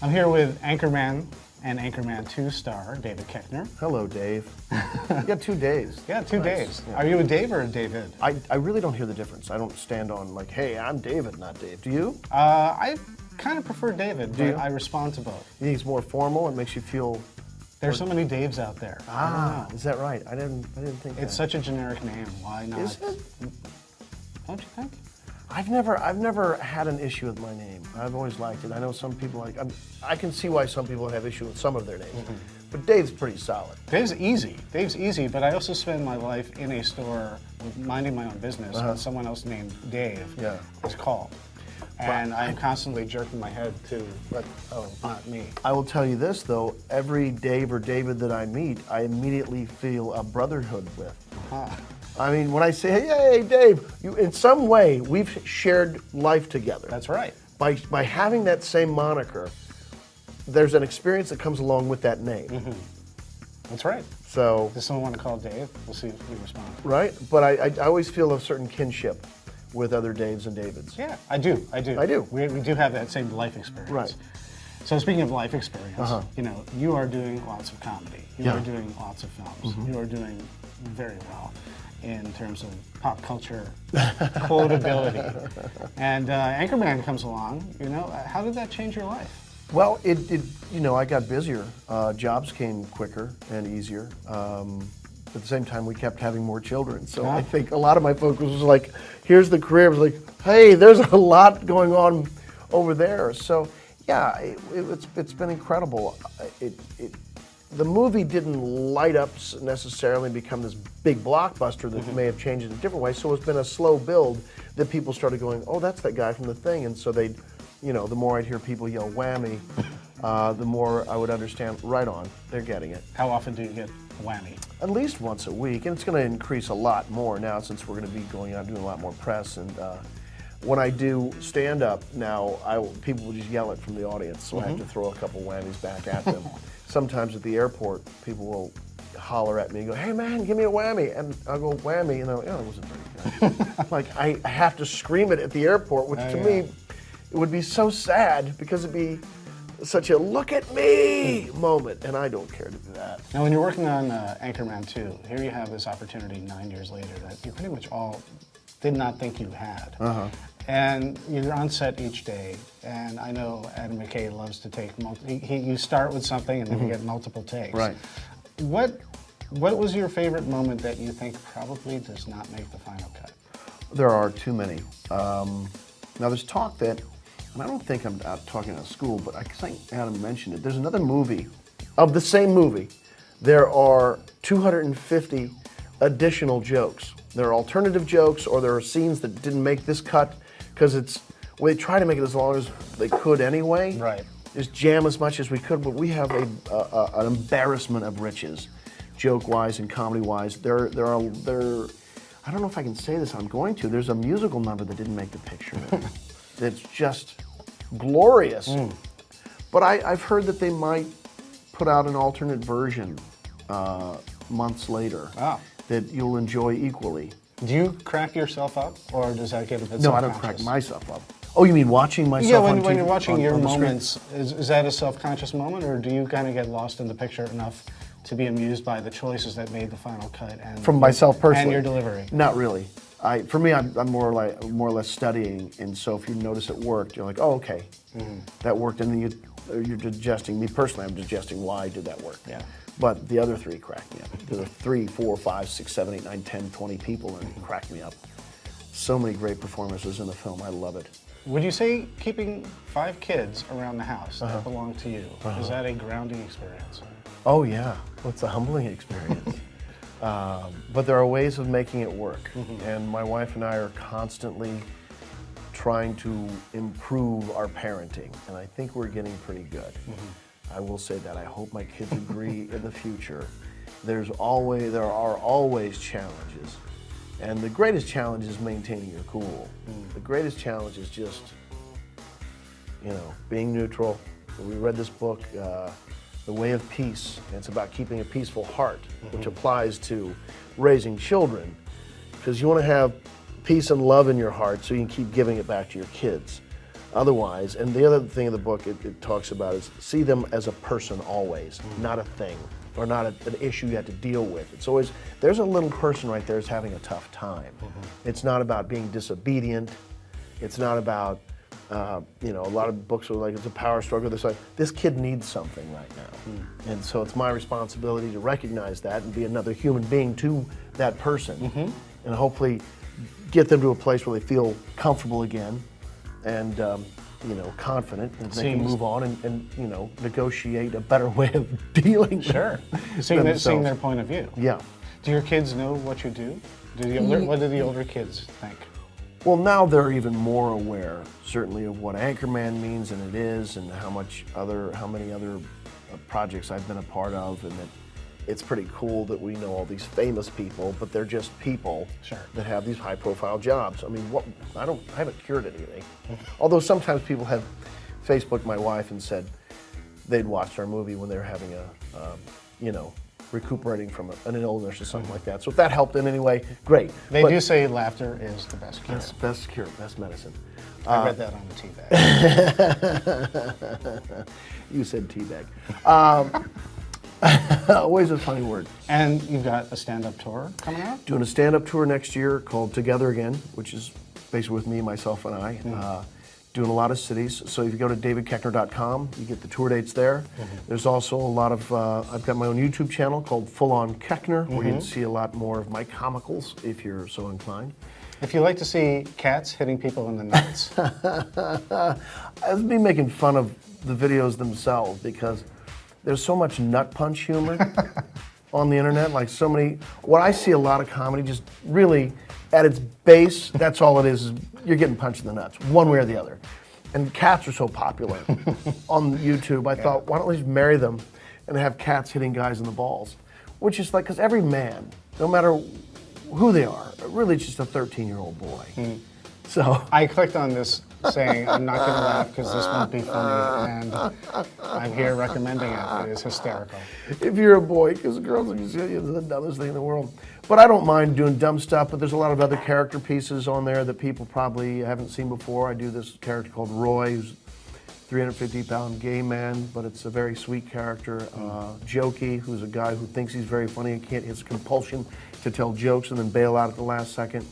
I'm here with Anchorman and Anchorman 2 star, David Koechner. Hello, Dave. You got 2 Days. Yeah, two Nice. Daves. Yeah. Are you a Dave or a David? I really don't hear the difference. I don't stand on like, hey, I'm David, not Dave. Do you? I kind of prefer David, but you? I respond to both. You think it's more formal? It makes you feel. There's so many Daves out there. I don't know. Is that right? I didn't think It's that. such a generic name. Why not? Is it? Don't you think? I've never had an issue with my name. I've always liked it. I know some people like. I can see why some people have issue with some of their names, but Dave's pretty solid. Dave's easy. Dave's easy, but I also spend my life in a store minding my own business, and someone else named Dave is called. And I'm constantly jerking my head to, oh, not me. I will tell you this though: every Dave or David that I meet, I immediately feel a brotherhood with. I mean, when I say, hey, Dave, in some way, we've shared life together. That's right. By having that same moniker, there's an experience that comes along with that name. That's right. So, Does someone want to call Dave? We'll see if he responds. right? But I always feel a certain kinship with other Daves and Davids. Yeah, I do. I do. We do have that same life experience. Right. So speaking of life experience, you are doing lots of comedy. You Yeah. are doing lots of films. You are doing very well in terms of pop culture quotability. And Anchorman comes along. How did that change your life? Well, I got busier. Jobs came quicker and easier. At the same time, we kept having more children. So I think a lot of my focus was like, here's the career. It was like, hey, there's a lot going on over there. So yeah, it's been incredible. The movie didn't light up necessarily and become this big blockbuster that may have changed in a different way. So it's been a slow build that people started going, oh, that's that guy from The Thing. And so the more I'd hear people yell whammy, the more I would understand, right on, they're getting it. How often do you get whammy? At least once a week, and it's going to increase a lot more now since we're going to be going out doing a lot more press. And when I do stand-up now, people will just yell it from the audience, so I have to throw a couple whammies back at them. Sometimes at the airport, people will holler at me and go, hey man, give me a whammy. And I'll go, whammy, and they'll go, oh, it wasn't very good. Like, I have to scream it at the airport, which to me, it would be so sad because it'd be such a look at me moment, and I don't care to do that. Now, when you're working on Anchorman 2, here you have this opportunity 9 years later that you pretty much all did not think you had. And you're on set each day, and I know Adam McKay loves to take you start with something and then you get multiple takes. Right. What was your favorite moment that you think probably does not make the final cut? There are too many. Now there's talk that, and I don't think I'm out talking at school, but I think Adam mentioned it. There's another movie, of the same movie. There are 250 additional jokes. There are alternative jokes, or there are scenes that didn't make this cut, because they try to make it as long as they could anyway. Right. Just jam as much as we could, but we have an embarrassment of riches, joke-wise and comedy-wise. There are, I don't know if I can say this, I'm going to. There's a musical number that didn't make the picture. That's just glorious. But I've heard that they might put out an alternate version months later that you'll enjoy equally. Do you crack yourself up, or does that get a bit No, I don't crack myself up. Oh, you mean watching myself on TV? Yeah, when you're watching your on the screen? moments, is that a self-conscious moment, or do you kind of get lost in the picture enough to be amused by the choices that made the final cut and From myself personally? and your delivery? Not really. For me, I'm more or less studying, and so if you notice it worked, you're like, oh, okay, that worked, and then you're digesting. Me personally, I'm digesting why did that work. Yeah. But the other three cracked me up. There are 3, 4, 5, 6, 7, 8, 9, 10, 20 people, and it cracked me up. So many great performances in the film. I love it. Would you say keeping 5 kids around the house that belong to you, is that a grounding experience? Oh yeah, well, it's a humbling experience. But there are ways of making it work, and my wife and I are constantly trying to improve our parenting, and I think we're getting pretty good. I will say that. I hope my kids agree in the future. There are always challenges, and the greatest challenge is maintaining your cool. The greatest challenge is just, being neutral. We read this book, The Way of Peace, and it's about keeping a peaceful heart, which applies to raising children, because you want to have peace and love in your heart so you can keep giving it back to your kids. otherwise. And the other thing in the book it talks about is see them as a person always, not a thing, or not an issue you have to deal with. It's always, there's a little person right there who's having a tough time. It's not about being disobedient. It's not about, you know, a lot of books are like, it's a power struggle. It's like, this kid needs something right now. And so it's my responsibility to recognize that and be another human being to that person. And hopefully get them to a place where they feel comfortable again and, you know, confident, and they can move on and, you know, negotiate a better way of dealing with Seeing their point of view. Yeah. Do your kids know what you do? What do the older kids think? Well, now they're even more aware, certainly, of what Anchorman means, and it is, and how many other projects I've been a part of, and that it's pretty cool that we know all these famous people, but they're just people that have these high-profile jobs. I mean, I haven't cured anything. Although sometimes people have Facebooked my wife and said they'd watched our movie when they were having you know, recuperating from an illness or something like that. So if that helped in any way, great. They do say laughter is the best cure. It's the best cure, best medicine. I read that on the teabag. You said teabag. Always a funny word. And you've got a stand-up tour coming out? Doing a stand-up tour next year called Together Again, which is basically with me, myself, and I. Doing a lot of cities. So if you go to davidkoechner.com, you get the tour dates there. There's also a lot of, I've got my own YouTube channel called Full On Koechner, where you can see a lot more of my comicals, if you're so inclined. If you like to see cats hitting people in the nuts. That's me making fun of the videos themselves, because there's so much nut punch humor on the internet. Like so many, what I see a lot of comedy, just really at its base, that's all it is you're getting punched in the nuts, one way or the other. And cats are so popular on YouTube. I thought, why don't we just marry them and have cats hitting guys in the balls? Which is like, because every man, no matter who they are, really it's just a 13-year-old boy. So I clicked on this saying, I'm not going to laugh because this won't be funny, and I'm here recommending it. It is hysterical. If you're a boy, because girls are just the dumbest thing in the world. But I don't mind doing dumb stuff, but there's a lot of other character pieces on there that people probably haven't seen before. I do this character called Roy, who's a 350-pound gay man, but it's a very sweet character. Jokey, who's a guy who thinks he's very funny and can't, his compulsion to tell jokes and then bail out at the last second.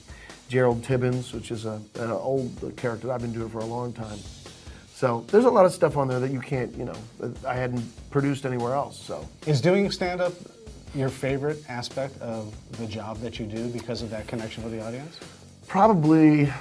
Gerald Tibbins, which is an old character that I've been doing for a long time. So there's a lot of stuff on there that you can't, you know, that I hadn't produced anywhere else. So is doing stand-up your favorite aspect of the job that you do because of that connection with the audience? Probably,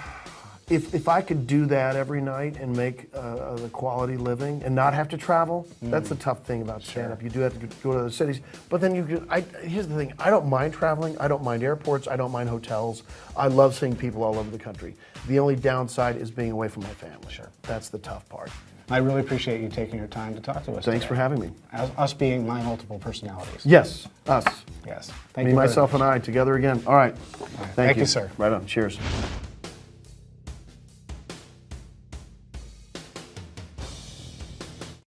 if I could do that every night and make the quality living and not have to travel, that's the tough thing about stand-up. You do have to go to other cities, but then here's the thing, I don't mind traveling, I don't mind airports, I don't mind hotels. I love seeing people all over the country. The only downside is being away from my family. That's the tough part. I really appreciate you taking your time to talk to us Thanks today. for having me. Us being my multiple personalities. Yes, us. Yes. Me, myself, and I, together again. All right. Thank you, you, sir. Right on. Cheers.